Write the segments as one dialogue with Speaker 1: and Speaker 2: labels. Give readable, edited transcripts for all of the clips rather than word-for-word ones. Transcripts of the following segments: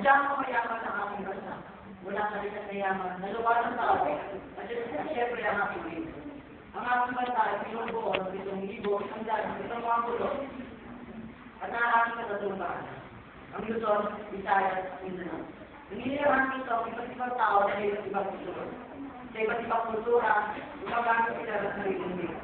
Speaker 1: Sadyang mayaman ang aking bansa. Wala ka rin ang yaman, naluwa ng tao, at siyempre ang aking Diyos. Ang aking bansa ay pinubuo ng 7,100 at ang aking katutubaan. Ang Luzon, Visayas at Mindanao. Nanginirahan nito ang iba't ibang tao na iba't ibang kultura. Sa iba't ibang kultura, gumagamit sila ng sariling nila.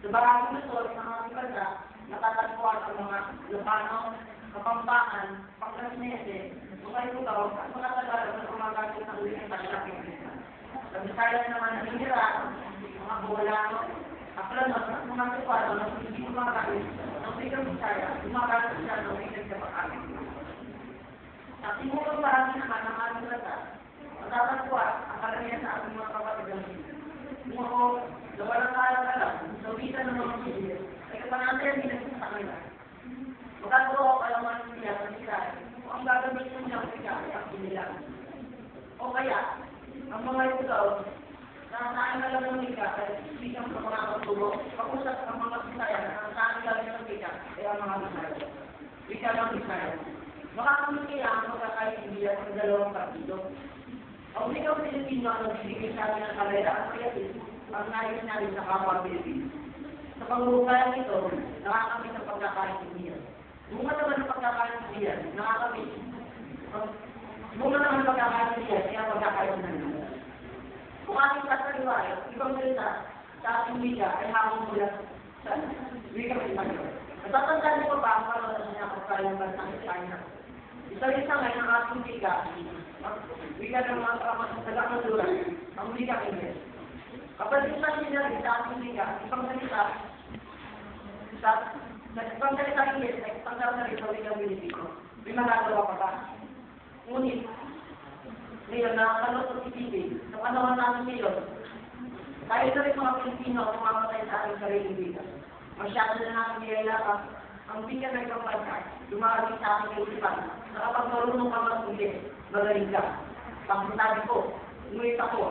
Speaker 1: Sa bahaging Luzon ng aking bansa, natatagpuan ang mga Ilocano, Kapampangan, Pangasinan, mga Ilocao, at mga Tagalog na gumagamit ng ulit ng Pilipinas. Sa Visayas naman nanginirahan, mga Buholano, Aklanos, at mga Tupado na hindi gumagamit ng wikang Bisaya, gumagamit sila ng wikang Kapampangan. Sa timurong bahagi naman ng ating bansa, matatagpuan ang karamihan sa ating mga kapatid ng Pilipinas. Timuro, sa walang kaalam-alam, sa ulitan ng mga Pilipinas, ay kapanatay din sa kanila. Magkaturo ang kalaman nila sa Bisaya, kung ang gagamitin niya ang Bisaya ay ang pinilang. O kaya, ang mga Ilocao, na saan alam ng Bisaya ay isang sa mga katubo, pag-usap ang mga Bisaya na saan alam ng Bisaya ay ang mga Bisaya. Bisaya ng Bisaya. Makakamit kaya ang magkakaintindihan ng dalawang partido. Ang wikang Pilipino ang nagbibigay sa atin ng kalayaan kaya ang nais natin sa kapwa Pilipino. Sa panghuhugayan nito, nakakamit ang pagkakaintindihan. Bunga naman ang pagkakaintindihan, nakakamit. Bunga naman ang pagkakaintindihan, kaya pagkakaintindihan. Kung ating kasaliwayo, ibang salita sa ating wika ay hamon mula sa wikang Pilipino. Natatandaan niyo pa ang karoon niya kung kaya ng bansang China. Isa-isa ngayon ang ating wika, wika ng mga taga-Honduras, ang wika Ingles. Kapag isa sinabi sa ating wika, ibang salita Ingles ay isang sarili sa wika Pilipino. May magagawa pa ba? Ngunit, ngayon nakakalot at isipin, sa panahon namin ngayon, tayo na rin mga Pilipino ang mamatay sa ating sariling wika. Masyado na namin nilalakas ang wika ng ibang bansa, dumarating sa ating kaisipan, na kapag marunong ka mag-Ingles, magaling ka. Pag sinabi ko, umulit ako,